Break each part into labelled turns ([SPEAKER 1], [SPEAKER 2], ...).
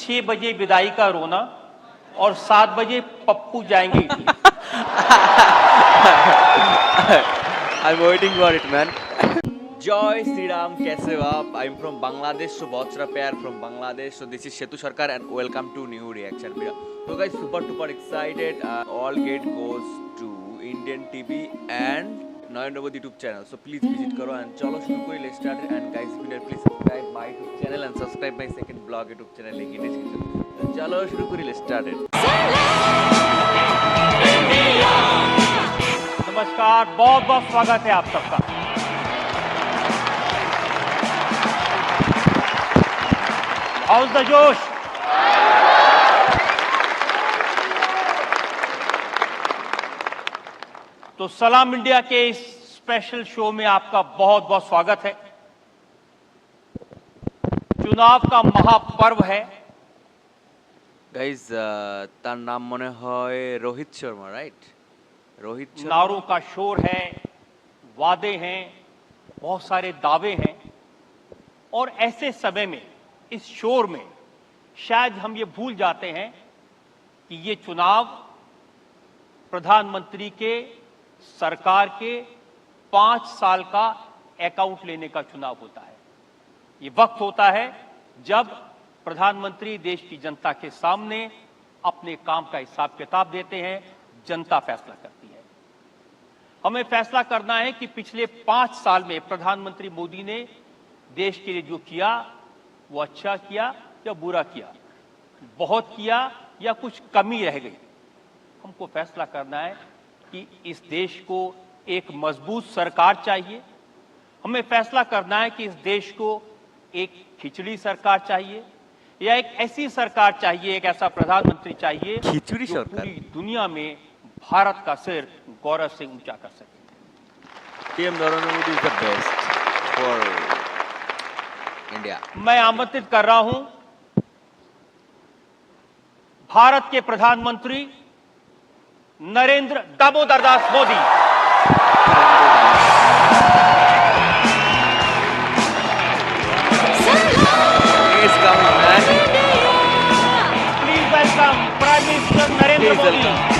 [SPEAKER 1] 6 बजे विदाई का रोना और 7 बजे पप्पू जाएंगे Italy.
[SPEAKER 2] I'm waiting for it, man. Joy Sri Ram, कैसे हो आप? I'm from Bangladesh, so बहुत सारा प्यार from Bangladesh. So this is Shetu Sarkar and welcome to new reaction video. So guys, super excited. All gate goes to Indian TV and Narendra Modi YouTube channel. So please visit करो and चलो शुरू करें. Let's start it. And guys, please subscribe my YouTube channel and subscribe my second blog YouTube channel link in description. So चलो शुरू करें. Let's start it.
[SPEAKER 1] नमस्कार, बहुत बहुत स्वागत है आप सबका। हाउस द जोश। तो सलाम इंडिया के इस स्पेशल शो में आपका बहुत बहुत स्वागत है। चुनाव का महापर्व है।
[SPEAKER 2] गाइज तार नाम मने है रोहित शर्मा, राइट? रोहित शर्मा।
[SPEAKER 1] नारों का शोर है, वादे हैं, बहुत सारे दावे हैं और ऐसे समय में इस शोर में शायद हम ये भूल जाते हैं कि ये चुनाव प्रधानमंत्री के सरकार के 5 साल का अकाउंट लेने का चुनाव होता है। ये वक्त होता है जब प्रधानमंत्री देश की जनता के सामने अपने काम का हिसाब किताब देते हैं, जनता फैसला करती है। हमें फैसला करना है कि पिछले 5 साल में प्रधानमंत्री मोदी ने देश के लिए जो किया वो अच्छा किया या बुरा किया, बहुत किया या कुछ कमी रह गई। हमको फैसला करना है कि इस देश को एक मजबूत सरकार चाहिए। हमें फैसला करना है कि इस देश को एक खिचड़ी सरकार चाहिए या एक ऐसी सरकार चाहिए, एक ऐसा प्रधानमंत्री चाहिए
[SPEAKER 2] खिचड़ी
[SPEAKER 1] जो
[SPEAKER 2] सरकार
[SPEAKER 1] पूरी दुनिया में भारत का सिर गौरव से ऊंचा कर सके।
[SPEAKER 2] PM Narendra Modi is the best for India.
[SPEAKER 1] मैं आमंत्रित कर रहा हूं भारत के प्रधानमंत्री Narendra Damodar Das Modi. Please welcome prime minister Narendra Modi.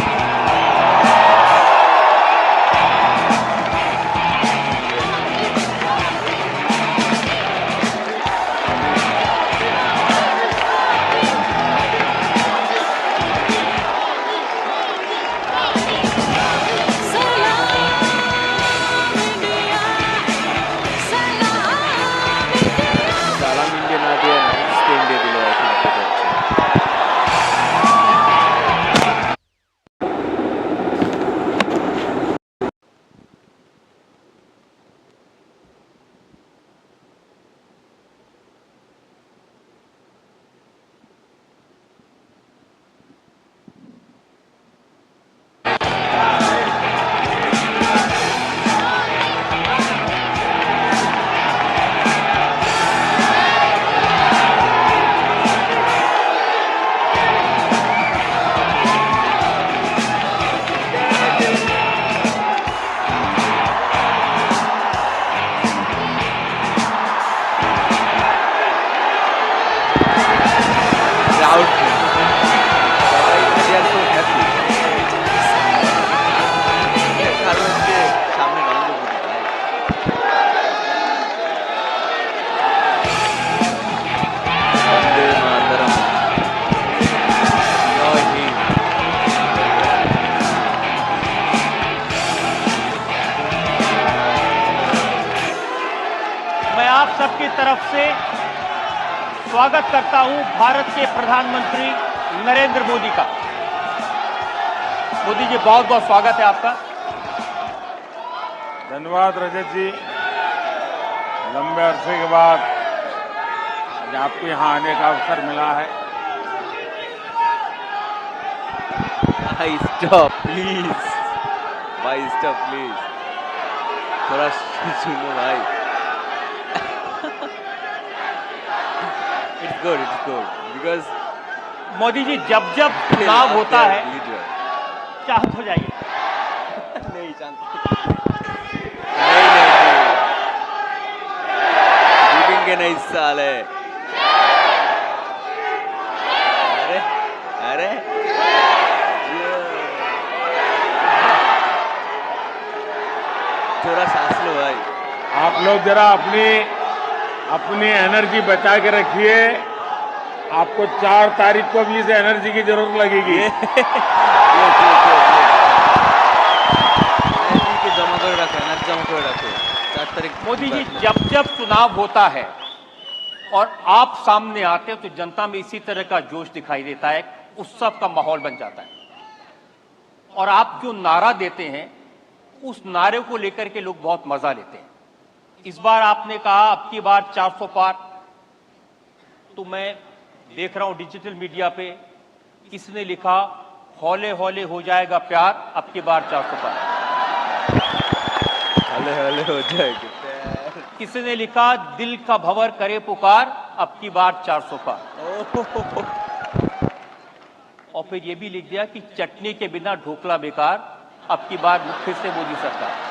[SPEAKER 1] आप सबकी तरफ से स्वागत करता हूं भारत के प्रधानमंत्री नरेंद्र मोदी का। मोदी जी, बहुत बहुत स्वागत है आपका।
[SPEAKER 3] धन्यवाद रजत जी। लंबे अरसे के बाद आज आपको यहाँ आने का अवसर मिला है।
[SPEAKER 2] भाई स्टॉप प्लीज, भाई स्टॉप प्लीज, थोड़ा सुनो भाई। It's good because
[SPEAKER 1] Modi ji, जब जब चुनाव होता है शांत हो जाइए।
[SPEAKER 2] नहीं शांत नहीं नहीं साले।
[SPEAKER 3] आप लोग जरा अपनी अपनी एनर्जी बचा के रखिए। आपको 4 तारीख को भी इस एनर्जी की जरूरत लगेगी।
[SPEAKER 2] एनर्जी के जमा कर रखो, एनर्जी जमा कर रखो। 4 तारीख
[SPEAKER 1] मोदी जी, जब जब चुनाव होता है और आप सामने आते हैं तो जनता में इसी तरह का जोश दिखाई देता है, उत्सव का माहौल बन जाता है। और आप जो नारा देते हैं उस नारे को लेकर के लोग बहुत मजा लेते हैं। इस बार आपने कहा अब की बार 400 पार, तो मैं देख रहा हूं डिजिटल मीडिया पे किसने लिखा हौले हौले हो जाएगा प्यार, अब की बार 400 पार।
[SPEAKER 2] हले हले हो जाएगी।
[SPEAKER 1] किसने लिखा दिल का भंवर करे पुकार, अब की बार 400 पार। और फिर ये भी लिख दिया कि चटनी के बिना ढोकला बेकार, अब की बार फिर से मोदी सरकार।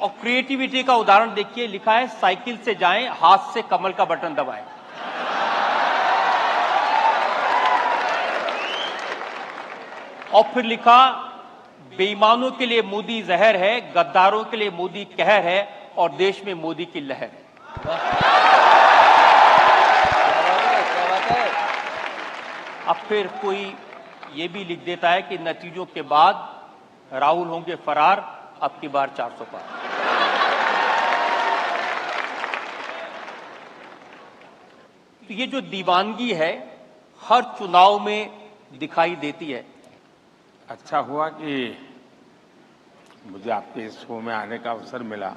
[SPEAKER 1] और क्रिएटिविटी का उदाहरण देखिए, लिखा है साइकिल से जाएं, हाथ से कमल का बटन दबाएं। और फिर लिखा बेईमानों के लिए मोदी जहर है, गद्दारों के लिए मोदी कहर है, और देश में मोदी की लहर है। अब फिर कोई ये भी लिख देता है कि नतीजों के बाद राहुल होंगे फरार, अब की बार 400 पार। तो ये जो दीवानगी है हर चुनाव में दिखाई देती है।
[SPEAKER 3] अच्छा हुआ कि मुझे आपके इस शो में आने का अवसर मिला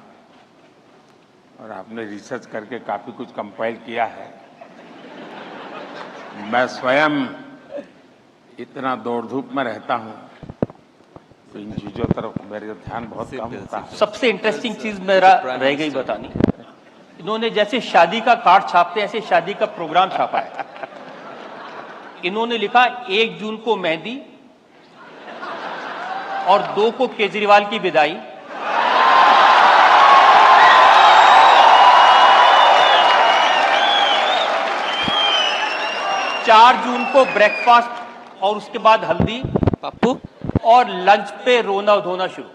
[SPEAKER 3] और आपने रिसर्च करके काफी कुछ कंपाइल किया है। मैं स्वयं इतना दौड़ धूप में रहता हूं तो इन चीजों तरफ मेरा ध्यान बहुत कम होता है।
[SPEAKER 1] सबसे इंटरेस्टिंग चीज मेरा रह गई बतानी, इन्होंने जैसे शादी का कार्ड छापते हैं ऐसे शादी का प्रोग्राम छापा है। इन्होंने लिखा 1 जून को मेहंदी और 2 को केजरीवाल की विदाई, 4 जून को ब्रेकफास्ट और उसके बाद हल्दी
[SPEAKER 2] पप्पू,
[SPEAKER 1] और लंच पे रोना धोना शुरू।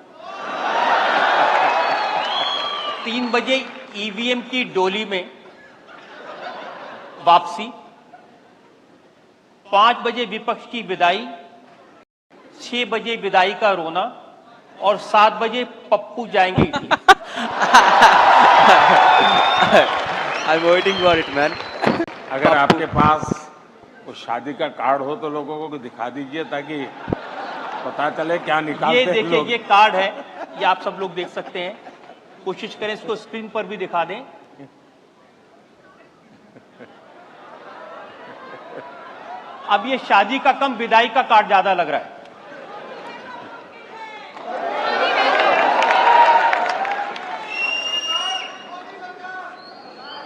[SPEAKER 1] 3 बजे ईवीएम की डोली में वापसी, 5 बजे विपक्ष की विदाई, 6 बजे विदाई का रोना, और 7 बजे पप्पू जाएंगे Italy.
[SPEAKER 2] I am waiting for it man.
[SPEAKER 3] अगर आपके पास वो शादी का कार्ड हो तो लोगों को दिखा दीजिए ताकि पता चले क्या निकालते
[SPEAKER 1] ये
[SPEAKER 3] हैं
[SPEAKER 1] देखिए,
[SPEAKER 3] लोग।
[SPEAKER 1] ये कार्ड है, ये आप सब लोग देख सकते हैं। कोशिश करें इसको स्क्रीन पर भी दिखा दें। अब ये शादी का कम विदाई का कार्ड ज्यादा लग रहा है।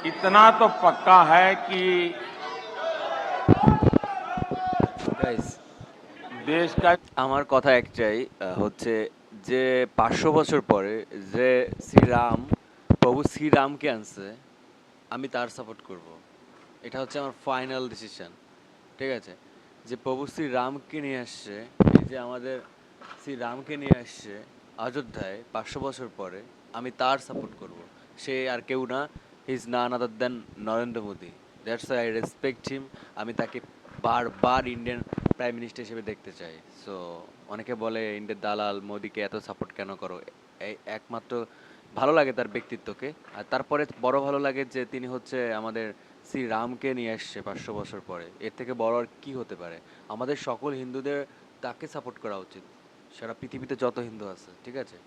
[SPEAKER 3] इतना तो पक्का है कि
[SPEAKER 2] গাইস,
[SPEAKER 3] देश का
[SPEAKER 2] আমার কথা একটাই হচ্ছে যে 500 বছর পরে যে শ্রীরাম, প্রভু শ্রীরামকে আনছে, আমি তার সাপোর্ট করব। এটা হচ্ছে আমার ফাইনাল ডিসিশন। ঠিক আছে, যে প্রভু শ্রীরামকে নিয়ে আসছে, এই যে আমাদের শ্রীরামকে নিয়ে আসছে অযোধ্যায় 500 বছর পরে, আমি তার সাপোর্ট করব। সে আর কেউ না, he is none other than Narendra Modi. That's I respect him. আমি তাকে বারবার ইন্ডিয়ান প্রাইম মিনিস্টার হিসেবে দেখতে চাই। সো অনেকে বলে ইন্ডিয়ার দালাল, মোদিকে এত সাপোর্ট কেন করো? এই একমাত্র ভালো লাগে তার ব্যক্তিত্বকে, আর তারপরে বড় ভালো লাগে যে তিনি হচ্ছে আমাদের শ্রীরামকে নিয়ে আসছে 500 বছর পরে। এর থেকে বড় আর কি হতে পারে? আমাদের সকল হিন্দুদের তাকে সাপোর্ট করা উচিত, সারা পৃথিবীতে যত হিন্দু আছে। ঠিক আছে,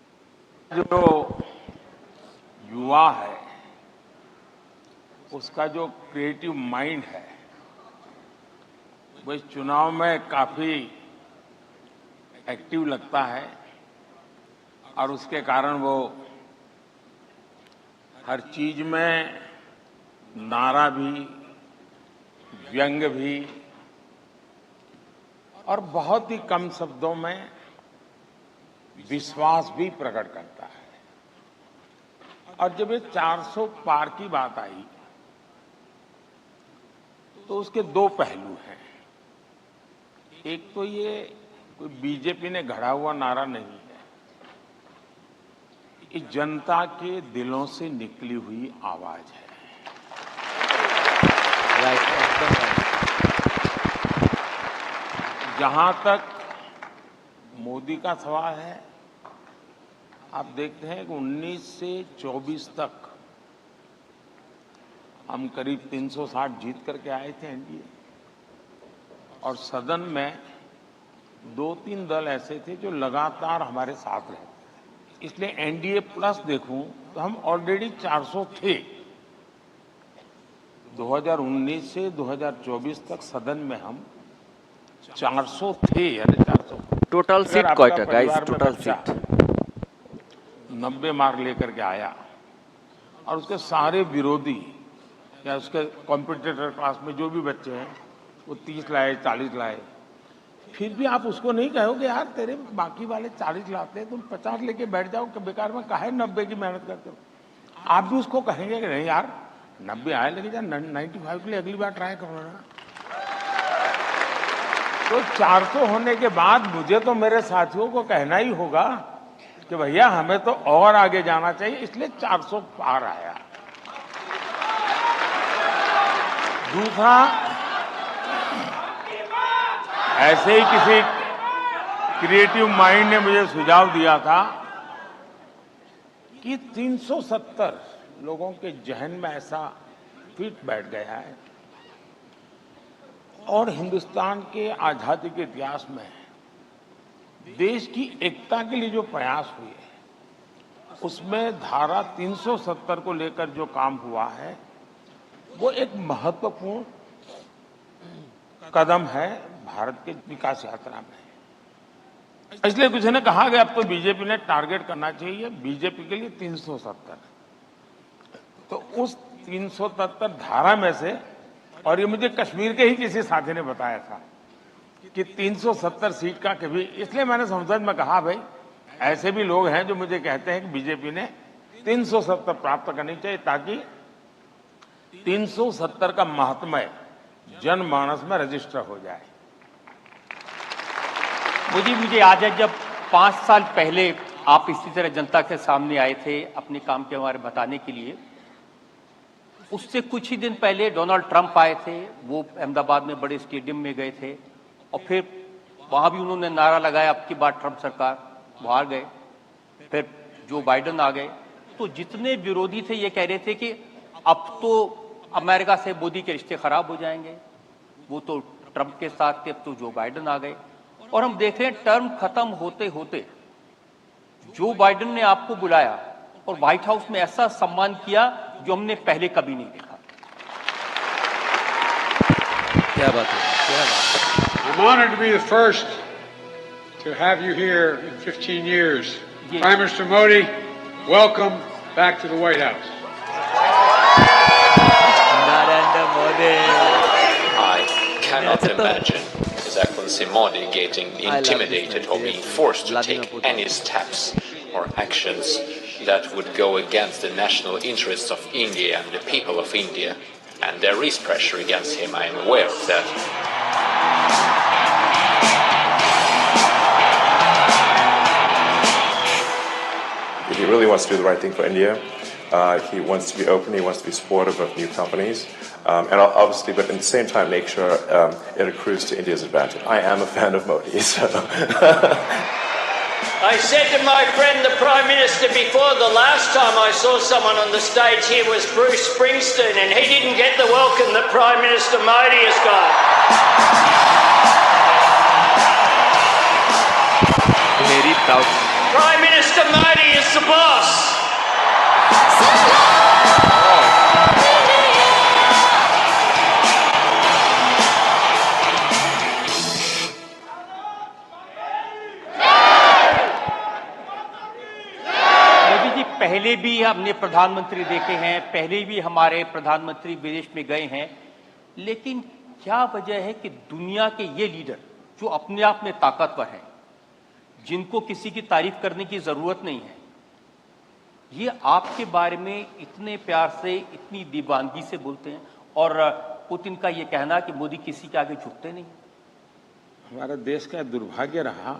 [SPEAKER 3] जो युवा है उसका जो क्रिएटिव माइंड है वो इस चुनाव में काफी एक्टिव लगता है और उसके कारण वो हर चीज में नारा भी, व्यंग भी और बहुत ही कम शब्दों में विश्वास भी प्रकट करता है। और जब ये 400 पार की बात आई तो उसके 2 पहलू हैं। एक तो ये कोई बीजेपी ने गढ़ा हुआ नारा नहीं है, ये जनता के दिलों से निकली हुई आवाज है।
[SPEAKER 2] राइट, एकदम राइट।
[SPEAKER 3] जहां तक मोदी का सवाल है, आप देखते हैं कि 19 से 24 तक हम करीब 360 जीत करके आए थे एनडीए, और सदन में 2-3 दल ऐसे थे जो लगातार हमारे साथ रहे थे। इसलिए एनडीए प्लस देखूं तो हम ऑलरेडी 400 थे। 2019 से 2024 तक सदन में हम 400 थे, यानी 400।
[SPEAKER 2] টোটাল
[SPEAKER 3] अगर
[SPEAKER 2] সিট
[SPEAKER 3] आपका
[SPEAKER 2] কয়টা গাইস?
[SPEAKER 3] परिवार में
[SPEAKER 2] টোটাল
[SPEAKER 3] बच्चा
[SPEAKER 2] সিট
[SPEAKER 3] 90 मार्क लेकर के आया और उसके सारे विरोधी या उसके कॉम्पिटिटर क्लास में जो भी बच्चे हैं वो 30 लाए, 40 लाए, फिर भी आप उसको नहीं कहोगे यार तेरे बाकी वाले 40 लाते हैं, तुम 50 लेके बैठ जाओ कि बेकार में काहे 90 की मेहनत करते हो। आप भी उसको कहेंगे कि नहीं यार 90 आए लेकिन यार 95 के लिए अगली बार ट्राई करो ना। तो 400 होने के बाद मुझे तो मेरे साथियों को कहना ही होगा कि भैया हमें तो और आगे जाना चाहिए, इसलिए 400 पार आया। दूसरा, ऐसे ही किसी क्रिएटिव माइंड ने मुझे सुझाव दिया था कि 370 लोगों के जहन में ऐसा फिट बैठ गया है, और हिंदुस्तान के आजादी के इतिहास में देश की एकता के लिए जो प्रयास हुए उसमें धारा 370 को लेकर जो काम हुआ है वो एक महत्वपूर्ण कदम है भारत के विकास यात्रा में। इसलिए किसी ने कहा कि अब तो बीजेपी ने टारगेट करना चाहिए बीजेपी के लिए 370। तो उस 370 धारा में से, और ये मुझे कश्मीर के ही किसी साथी ने बताया था कि 370 सीट का कभी, इसलिए मैंने संसद में कहा भाई ऐसे भी लोग हैं जो मुझे कहते हैं कि बीजेपी ने 370 प्राप्त करनी चाहिए ताकि 370 का महात्म्य जनमानस में रजिस्टर हो जाए।
[SPEAKER 1] मुझे याद है जब 5 साल पहले आप इसी तरह जनता के सामने आए थे अपने काम के बारे में बताने के लिए। उससे कुछ ही दिन पहले डोनाल्ड ट्रंप आए थे, वो अहमदाबाद में बड़े स्टेडियम में गए थे और फिर वहां भी उन्होंने नारा लगाया अब की बार ट्रंप सरकार, बाहर गए। फिर जो बाइडेन आ गए, तो जितने विरोधी थे ये कह रहे थे कि अब तो अमेरिका से मोदी के रिश्ते खराब हो जाएंगे, वो तो ट्रंप के साथ थे, अब तो जो बाइडेन आ गए। और हम देख रहे हैं टर्म खत्म होते होते जो बाइडेन ने आपको बुलाया और व्हाइट हाउस में ऐसा सम्मान किया जो हमने पहले कभी नहीं देखा।
[SPEAKER 2] क्या बात है, क्या बात है।
[SPEAKER 4] I'm honored to be the first to have you here in 15 years. Prime Minister Modi, welcome back to the White House.
[SPEAKER 2] Narendra Modi.
[SPEAKER 5] I cannot imagine His Excellency Modi getting intimidated or being forced to take any steps or actions that would go against the national interests of India and the people of India. And there is pressure against him, I am aware of that.
[SPEAKER 6] He really wants to do the right thing for India. He wants to be open, he wants to be supportive of new companies, and obviously, but at the same time, make sure it accrues to India's advantage. I am a fan of Modi, so.
[SPEAKER 7] I said to my friend, the Prime Minister, before the last time I saw someone on the stage here was Bruce Springsteen, and he didn't get the welcome that Prime Minister Modi has got.
[SPEAKER 2] Very proud.
[SPEAKER 7] Prime Minister Modi is the boss.
[SPEAKER 1] पहले भी हमने प्रधानमंत्री देखे हैं, पहले भी हमारे प्रधानमंत्री विदेश में गए हैं, लेकिन क्या वजह है कि दुनिया के ये लीडर जो अपने आप में ताकतवर हैं, जिनको किसी की तारीफ करने की जरूरत नहीं है, ये आपके बारे में इतने प्यार से, इतनी दीवानगी से बोलते हैं, और पुतिन का ये कहना कि मोदी किसी के आगे झुकते नहीं।
[SPEAKER 3] हमारे देश का दुर्भाग्य रहा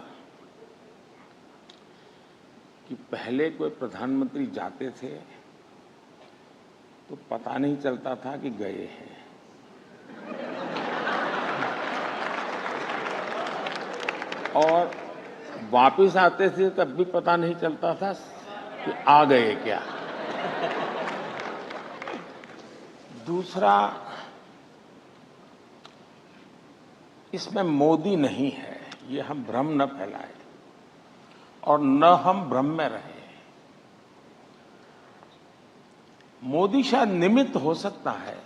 [SPEAKER 3] कि कि पहले कोई प्रधानमंत्री जाते थे तो पता नहीं चलता था कि गए हैं, और वापस आते थे तब भी पता नहीं चलता था कि आ गए क्या। दूसरा, इसमें मोदी नहीं है, ये हम भ्रम न फैलाएं और न हम भ्रम में रहें। मोदी शायद निमित्त हो सकता है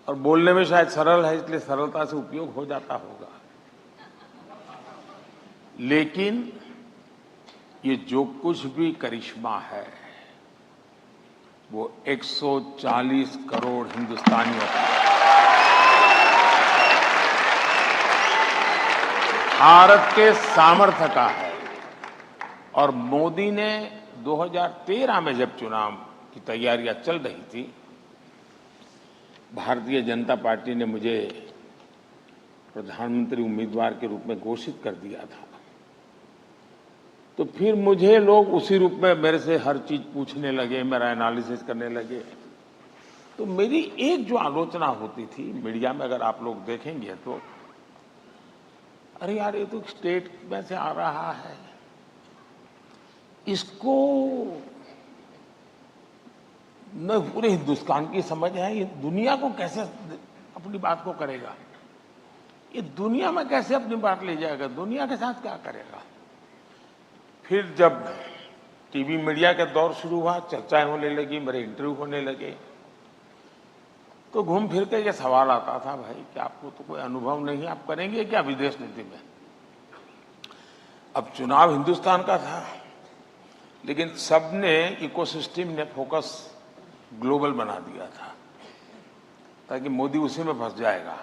[SPEAKER 3] और बोलने में शायद सरल है, इसलिए सरलता से उपयोग हो जाता होगा, लेकिन ये जो कुछ भी करिश्मा है वो 140 करोड़ हिंदुस्तानियों का, भारत के सामर्थ्य का है। और मोदी ने 2013 में जब चुनाव की तैयारियां चल रही थी, भारतीय जनता पार्टी ने मुझे प्रधानमंत्री उम्मीदवार के रूप में घोषित कर दिया था, तो फिर मुझे लोग उसी रूप में मेरे से हर चीज पूछने लगे, मेरा एनालिसिस करने लगे। तो मेरी एक जो आलोचना होती थी मीडिया में, अगर आप लोग देखेंगे तो, अरे यार ये तो स्टेट में से आ रहा है, इसको न पूरे हिंदुस्तान की समझ है, ये दुनिया को कैसे अपनी बात को करेगा, ये दुनिया में कैसे अपनी बात ले जाएगा, दुनिया के साथ क्या करेगा। फिर जब टीवी मीडिया का दौर शुरू हुआ, चर्चाएं होने लगी, मेरे इंटरव्यू होने लगे, तो घूम फिर के ये सवाल आता था, भाई कि आपको तो कोई अनुभव नहीं है, आप करेंगे क्या विदेश नीति में। अब चुनाव हिंदुस्तान का था, लेकिन सबने, इकोसिस्टम ने फोकस ग्लोबल बना दिया था, ताकि मोदी उसी में फंस जाएगा,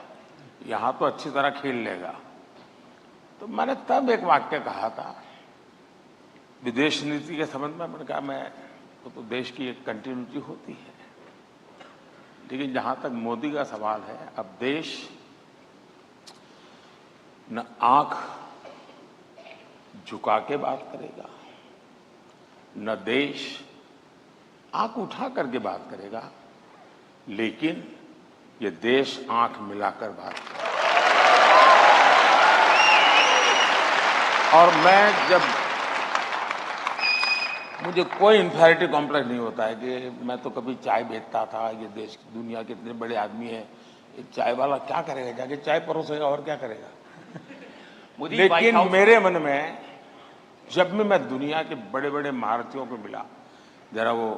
[SPEAKER 3] यहां तो अच्छी तरह खेल लेगा। तो मैंने तब एक वाक्य कहा था विदेश नीति के संबंध में, मैंने कहा मैं तो देश की एक कंटिन्यूटी होती है, लेकिन जहां तक मोदी का सवाल है, अब देश न आंख झुका के बात करेगा, न देश आंख उठा करके बात करेगा, लेकिन ये देश आंख मिलाकर बात करेगा। और मैं जब, मुझे कोई इंफेरिटी कॉम्प्लेक्स नहीं होता है कि मैं तो कभी चाय बेचता था, ये देश दुनिया के इतने बड़े आदमी है, एक चाय वाला क्या करेगा, जाके चाय परोसेगा और क्या करेगा। लेकिन मेरे मन में जब भी मैं दुनिया के बड़े बड़े महारथियों को मिला, जरा वो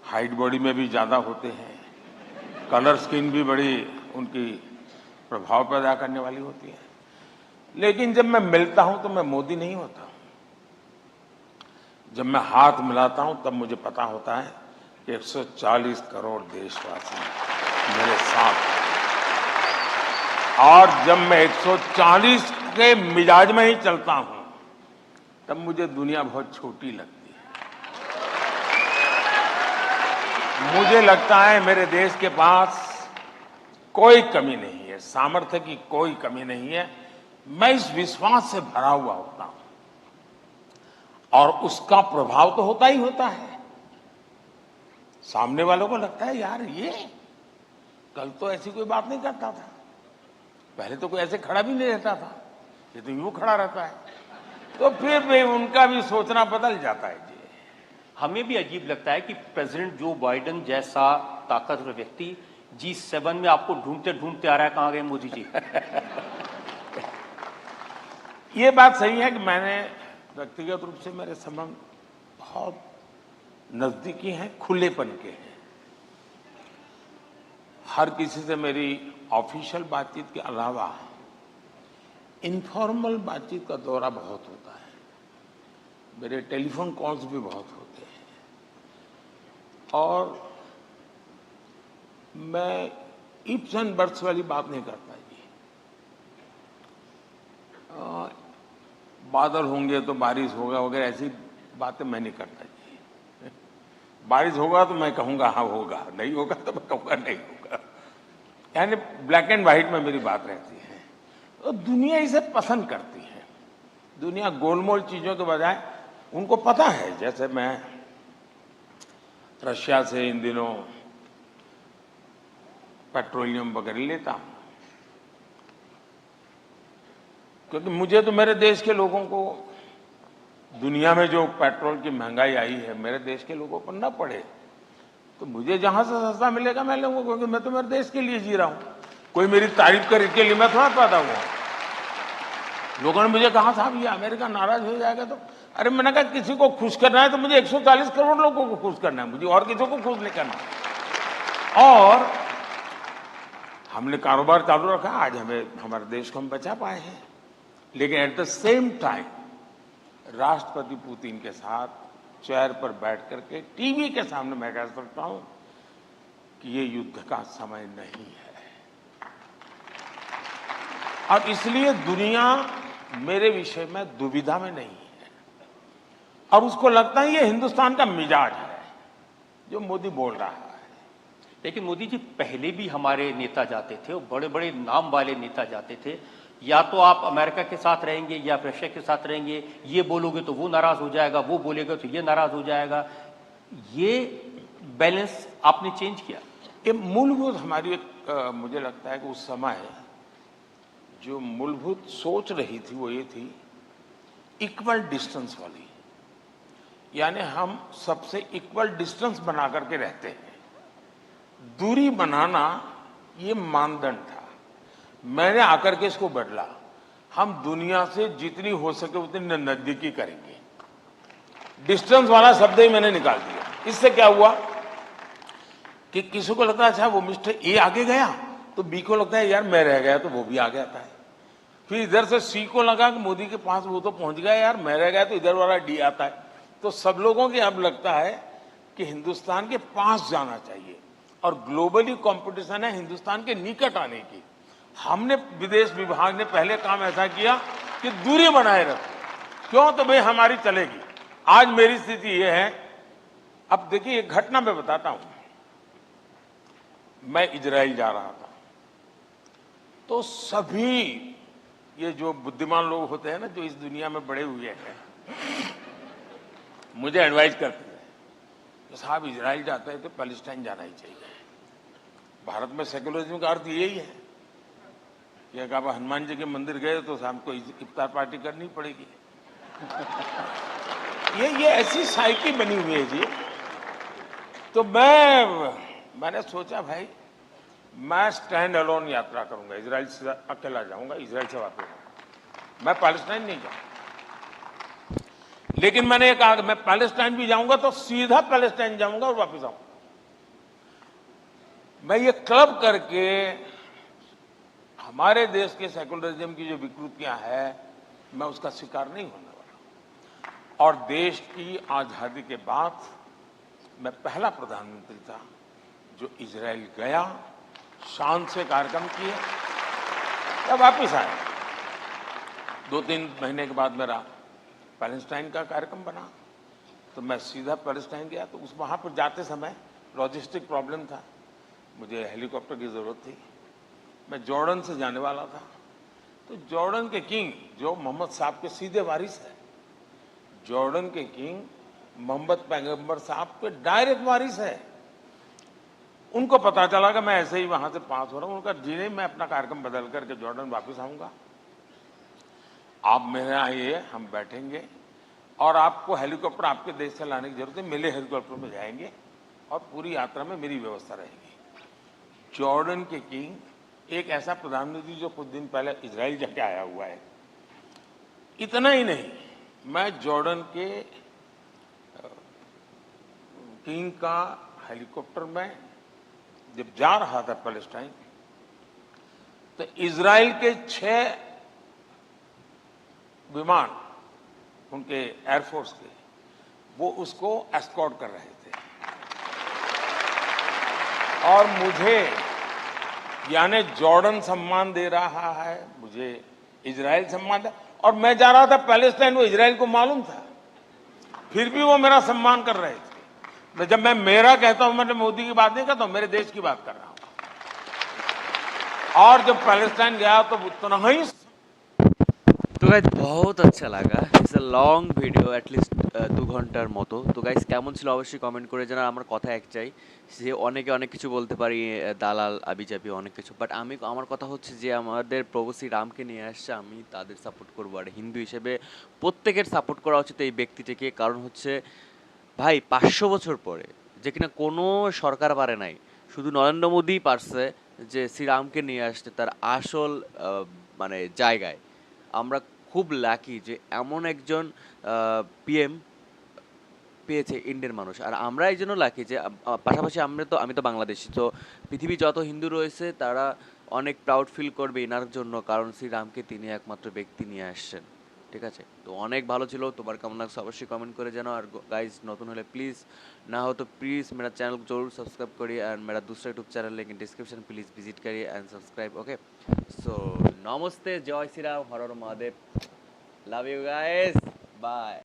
[SPEAKER 3] हाइट बॉडी में भी ज्यादा होते हैं, कलर स्किन भी बड़ी उनकी प्रभाव पैदा करने वाली होती है, लेकिन जब मैं मिलता हूं तो मैं मोदी नहीं होता। जब मैं हाथ मिलाता हूं तब मुझे पता होता है कि 140 करोड़ देशवासी मेरे साथ हैं। और जब मैं 140 के मिजाज में ही चलता हूं तब मुझे दुनिया बहुत छोटी लगती है। मुझे लगता है मेरे देश के पास कोई कमी नहीं है, सामर्थ्य की कोई कमी नहीं है। मैं इस विश्वास से भरा हुआ होता हूं और उसका प्रभाव तो होता ही होता है। सामने वालों को लगता है यार ये कल तो ऐसी कोई बात नहीं करता था, पहले तो कोई ऐसे खड़ा भी नहीं रहता था, ये तो यूं खड़ा रहता है। तो फिर भी उनका भी सोचना बदल जाता है जी।
[SPEAKER 1] हमें भी अजीब लगता है कि प्रेसिडेंट जो बाइडेन जैसा ताकतवर व्यक्ति G7 में आपको ढूंढते ढूंढते आ रहा है, कहां गए मोदी जी।
[SPEAKER 3] ये बात सही है कि मैंने व्यक्तिगत रूप से मेरे संबंध बहुत नजदीकी हैं, खुलेपन के हैं। हर किसी से मेरी ऑफिशियल बातचीत के अलावा इनफॉर्मल बातचीत का दौरा बहुत होता है, मेरे टेलीफोन कॉल्स भी बहुत होते हैं। और मैं इफ्स एंड बट्स वाली बात नहीं करता जी। बादल होंगे तो बारिश होगा वगैरह ऐसी बातें मैं नहीं करता जी। बारिश होगा तो मैं कहूंगा हाँ होगा, नहीं होगा तो मैं कहूंगा नहीं होगा, यानी ब्लैक एंड व्हाइट में मेरी बात रहती है। तो दुनिया इसे पसंद करती है। दुनिया गोलमोल चीजों के बजाय उनको पता है, जैसे मैं रशिया से इन दिनों पेट्रोलियम वगैरह लेता हूं, क्योंकि मुझे तो मेरे देश के लोगों को, दुनिया में जो पेट्रोल की महंगाई आई है मेरे देश के लोगों पर न पड़े, तो मुझे जहां से सस्ता मिलेगा मैं लूंगा, क्योंकि मैं तो मेरे देश के लिए जी रहा हूं। कोई मेरी तारीफ करे के लिए मैं थोड़ा पैदा हुआ। लोगों ने मुझे कहा साहब ये अमेरिका नाराज हो जाएगा, तो अरे मैंने कहा किसी को खुश करना है तो मुझे 140 करोड़ लोगों को खुश करना है, मुझे और किसी को खुश नहीं करना। और हमने कारोबार चालू रखा, आज हमारे देश को हम बचा पाए हैं। लेकिन एट द सेम टाइम राष्ट्रपति पुतिन के साथ चेयर पर बैठ करके टीवी के सामने मैं कह सकता हूं कि ये युद्ध का समय नहीं है, और इसलिए दुनिया मेरे विषय में दुविधा में नहीं है। और उसको लगता है ये हिंदुस्तान का मिजाज है जो मोदी बोल रहा है।
[SPEAKER 1] लेकिन मोदी जी, पहले भी हमारे नेता जाते थे, और बड़े बड़े नाम वाले नेता जाते थे। या तो आप अमेरिका के साथ रहेंगे या रशिया के साथ रहेंगे, ये बोलोगे तो वो नाराज हो जाएगा, वो बोलेगा तो ये नाराज हो जाएगा। ये बैलेंस आपने चेंज किया।
[SPEAKER 3] ये मूलभूत हमारी मुझे लगता है कि उस समय जो मूलभूत सोच रही थी वो ये थी इक्वल डिस्टेंस वाली, यानी हम सबसे इक्वल डिस्टेंस बना करके रहते हैं। दूरी बनाना ये मानदंड था। मैंने आकर के इसको बदला, हम दुनिया से जितनी हो सके उतनी नजदीकी करेंगे। डिस्टेंस वाला शब्द ही मैंने निकाल दिया। इससे क्या हुआ कि किसी को लगता है अच्छा वो मिस्टर ए आगे गया, तो बी को लगता है यार मैं रह गया तो वो भी आगे आता है। फिर इधर से सी को लगा कि मोदी के पास वो तो पहुंच गया, यार मैं रह गया, तो इधर वाला डी आता है। तो सब लोगों को अब लगता है कि हिंदुस्तान के पास जाना चाहिए, और ग्लोबली कंपटीशन है हिंदुस्तान के निकट आने की। हमने विदेश विभाग ने पहले काम ऐसा किया कि दूरी बनाए रखो। क्यों? तो भाई हमारी चलेगी। आज मेरी स्थिति यह है, अब देखिए एक घटना मैं बताता हूं। मैं इजराइल जा रहा था, तो सभी ये जो बुद्धिमान लोग होते हैं ना, जो इस दुनिया में बड़े हुए हैं, मुझे एडवाइस करते हैं कि साहब इजराइल जाते हैं तो पैलेस्टाइन जाना ही चाहिए। भारत में सेकुलरिज्म का अर्थ यही है कि अगर आप हनुमान जी के मंदिर गए तो शाम को इफ्तार पार्टी करनी पड़ेगी। ये ऐसी साइकी बनी हुई है जी। तो मैंने सोचा भाई मैं स्टैंड अलोन यात्रा करूंगा, इजराइल से अकेला जाऊंगा, इजराइल से वापस आऊंगा, मैं पैलेस्टाइन नहीं जाऊंगा। लेकिन मैंने ये कहा कि मैं पैलेस्टाइन भी जाऊंगा तो सीधा पैलेस्टाइन जाऊंगा और वापस आऊंगा। मैं ये क्लब करके हमारे देश के सेकुलरिज्म की जो विकृतियां हैं, मैं उसका शिकार नहीं होने वाला। और देश की आजादी के बाद मैं पहला प्रधानमंत्री था जो इजराइल गया, शान से कार्यक्रम किए, तब वापिस आया। 2-3 महीने के बाद मेरा पैलेस्टाइन का कार्यक्रम बना, तो मैं सीधा पैलेस्टाइन गया। तो वहां पर जाते समय लॉजिस्टिक प्रॉब्लम था, मुझे हेलीकॉप्टर की जरूरत थी। मैं जॉर्डन से जाने वाला था, तो जॉर्डन के किंग जो मोहम्मद साहब के सीधे वारिस है, जॉर्डन के किंग मोहम्मद पैगंबर साहब के डायरेक्ट वारिस है। उनको पता चला कि मैं ऐसे ही वहां से पास हो रहा हूं। उनका जी नहीं, मैं अपना कार्यक्रम बदल करके जॉर्डन वापस आऊंगा, आप मेरे आइए, हम बैठेंगे और आपको हेलीकॉप्टर आपके देश से लाने की जरूरत है, मेरे हेलीकॉप्टर में जाएंगे और पूरी यात्रा में मेरी व्यवस्था रहेगी। जॉर्डन के किंग एक ऐसा प्रधानमंत्री जो कुछ दिन पहले इजराइल जाके आया हुआ है। इतना ही नहीं, मैं जॉर्डन के किंग का हेलीकॉप्टर में जब जा रहा था पैलेस्टाइन, तो इजराइल के 6 विमान उनके एयरफोर्स के, वो उसको एस्कॉर्ट कर रहे थे। और मुझे यानी जॉर्डन सम्मान दे रहा है, मुझे इजराइल सम्मान दे, और मैं जा रहा था पैलेस्टाइन, वो इजराइल को मालूम था, फिर भी वो मेरा सम्मान कर रहे थे। जब मैं मेरा कहता हूं, मैंने मोदी की बात नहीं करता हूं, मेरे देश की बात कर रहा हूं। और जब पैलेस्टाइन गया तो उतना ही
[SPEAKER 2] तो গাইস বহুত আচ্ছা লাগা, it's a long video at least 2 ঘন্টার মতো। তো গাইস কেমন ছিল অবশ্যই কমেন্ট করে জানান। আমার কথা এক চাই যে অনেকে অনেক কিছু বলতে পারি, দালাল আবিজাবি অনেক কিছু, বাট আমার কথা হচ্ছে যে আমাদের প্রভু শ্রী রামকে নিয়ে আসছে, আমি তাদের সাপোর্ট করবো। আর হিন্দু হিসেবে প্রত্যেকের সাপোর্ট করা উচিত এই ব্যক্তিটিকে, কারণ হচ্ছে ভাই 500 বছর পরে যে কিনা কোনো সরকার পারে নাই, শুধু নরেন্দ্র মোদী পারছে যে শ্রীরামকে নিয়ে আসতে তার আসল মানে জায়গায়। আমরা খুব লাকি যে এমন একজন পিএম পেয়েছে ইন্ডিয়ার মানুষ। আর আমরা এই জন্য লাকি যে পাশাপাশি আমি তো বাংলাদেশি, তো পৃথিবী যত হিন্দু রয়েছে তারা অনেক প্রাউড ফিল করবে এনার জন্য, কারণ শ্রীরামকে তিনি একমাত্র ব্যক্তি নিয়ে আসছেন। ঠিক আছে, তো অনেক ভালো ছিল। তোমার কেমন লাগছে অবশ্যই কমেंट করে জানাও। আর गाइस नতুন হলে প্লিজ, ना हो तो प्लीज़ मेरा चैनल जरूर सब्सक्राइब करिए, एंड मेरा दूसरा YouTube channel link in description, please visit करिए एंड सब्सक्राइब। ओके, सो नमस्ते, जय श्री राम, हर हर Mahadev, love you guys, bye.